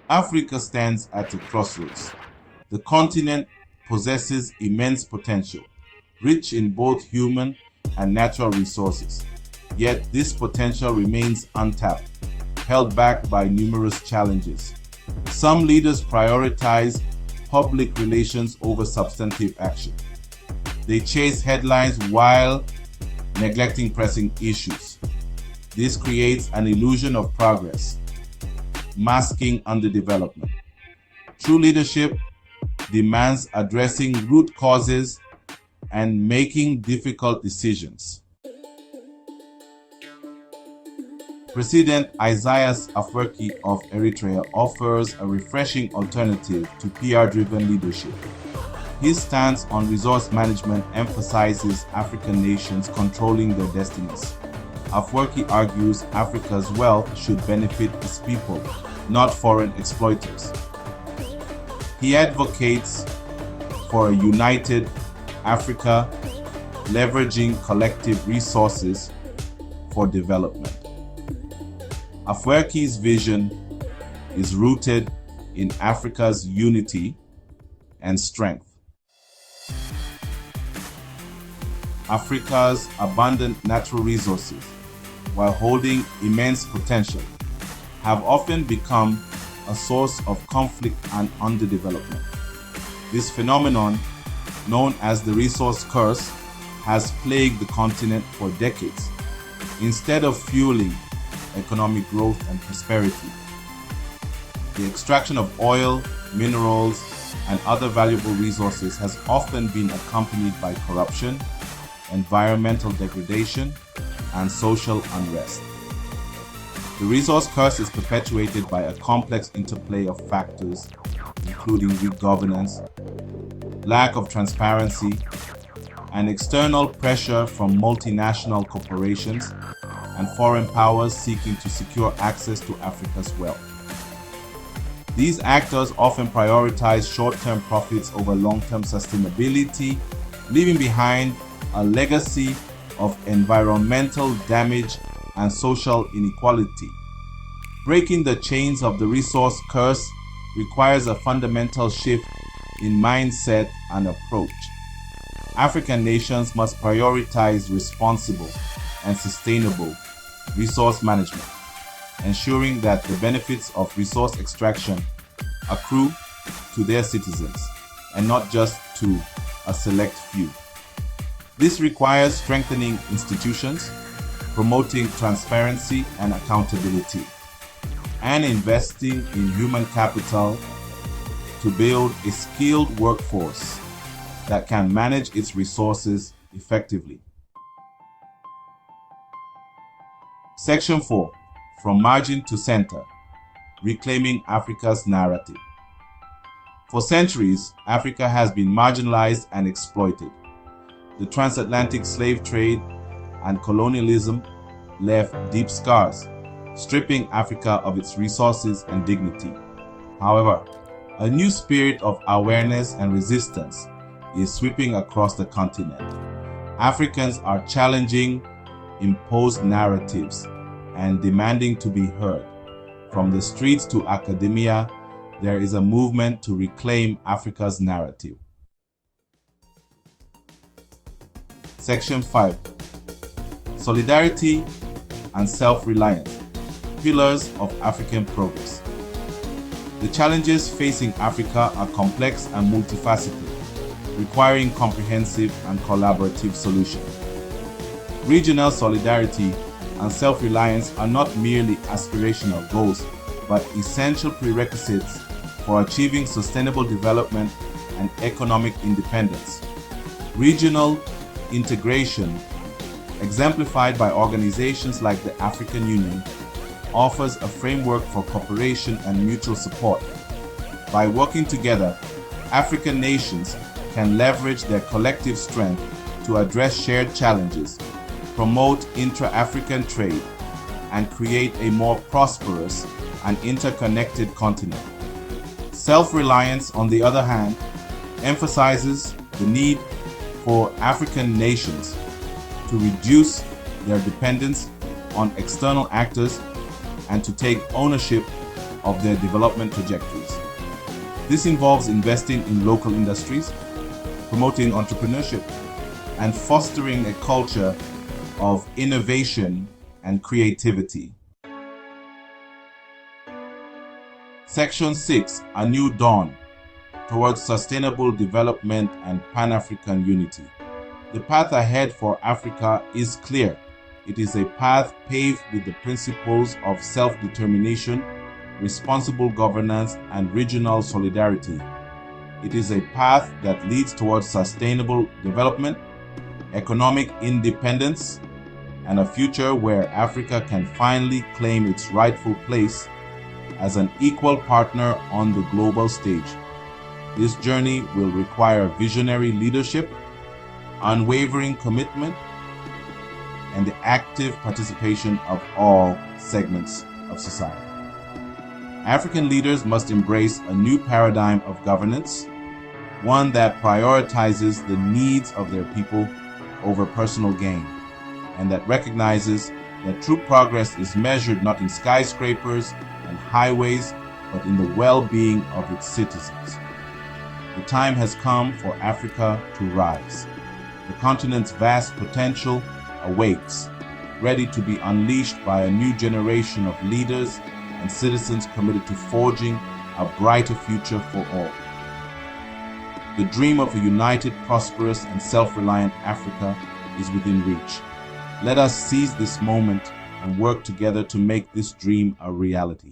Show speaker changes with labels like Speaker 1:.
Speaker 1: Africa stands at a crossroads. The continent possesses immense potential, rich in both human and natural resources. Yet this potential remains untapped, held back by numerous challenges. Some leaders prioritize public relations over substantive action. They chase headlines while neglecting pressing issues. This creates an illusion of progress, masking underdevelopment. True leadership demands addressing root causes and making difficult decisions. President Isaias Afwerki of Eritrea offers a refreshing alternative to PR-driven leadership. His stance on resource management emphasizes African nations controlling their destinies. Afwerki argues Africa's wealth should benefit its people, not foreign exploiters. He advocates for a united Africa, leveraging collective resources for development. Afwerki's vision is rooted in Africa's unity and strength. Africa's abundant natural resources, while holding immense potential, have often become a source of conflict and underdevelopment. This phenomenon, known as the resource curse, has plagued the continent for decades. Instead of fueling economic growth and prosperity, the extraction of oil, minerals, and other valuable resources has often been accompanied by corruption, environmental degradation, and social unrest. The resource curse is perpetuated by a complex interplay of factors, including weak governance, lack of transparency, and external pressure from multinational corporations and foreign powers seeking to secure access to Africa's wealth. These actors often prioritize short-term profits over long-term sustainability, leaving behind a legacy of environmental damage and social inequality. Breaking the chains of the resource curse requires a fundamental shift in mindset and approach. African nations must prioritize responsible and sustainable resource management, ensuring that the benefits of resource extraction accrue to their citizens and not just to a select few. This requires strengthening institutions, promoting transparency and accountability, and investing in human capital to build a skilled workforce that can manage its resources effectively. Section 4. From Margin to Center. Reclaiming Africa's Narrative. For centuries, Africa has been marginalized and exploited. The transatlantic slave trade and colonialism left deep scars, stripping Africa of its resources and dignity. However, a new spirit of awareness and resistance is sweeping across the continent. Africans are challenging imposed narratives and demanding to be heard. From the streets to academia, there is a movement to reclaim Africa's narrative. Section 5. Solidarity and self-reliance, pillars of African progress. The challenges facing Africa are complex and multifaceted, requiring comprehensive and collaborative solutions. Regional solidarity and self-reliance are not merely aspirational goals, but essential prerequisites for achieving sustainable development and economic independence. Regional integration, exemplified by organizations like the African Union, offers a framework for cooperation and mutual support. By working together, African nations can leverage their collective strength to address shared challenges, promote intra-African trade, and create a more prosperous and interconnected continent. Self-reliance, on the other hand, emphasizes the need for African nations to reduce their dependence on external actors and to take ownership of their development trajectories. This involves investing in local industries, promoting entrepreneurship, and fostering a culture of innovation and creativity. Section 6, A New Dawn towards Sustainable Development and Pan-African Unity. The path ahead for Africa is clear. It is a path paved with the principles of self-determination, responsible governance, and regional solidarity. It is a path that leads towards sustainable development, economic independence, and a future where Africa can finally claim its rightful place as an equal partner on the global stage. This journey will require visionary leadership, unwavering commitment, and the active participation of all segments of society. African leaders must embrace a new paradigm of governance, one that prioritizes the needs of their people over personal gain, and that recognizes that true progress is measured not in skyscrapers and highways, but in the well-being of its citizens. The time has come for Africa to rise. The continent's vast potential awaits, ready to be unleashed by a new generation of leaders and citizens committed to forging a brighter future for all. The dream of a united, prosperous, and self-reliant Africa is within reach. Let us seize this moment and work together to make this dream a reality.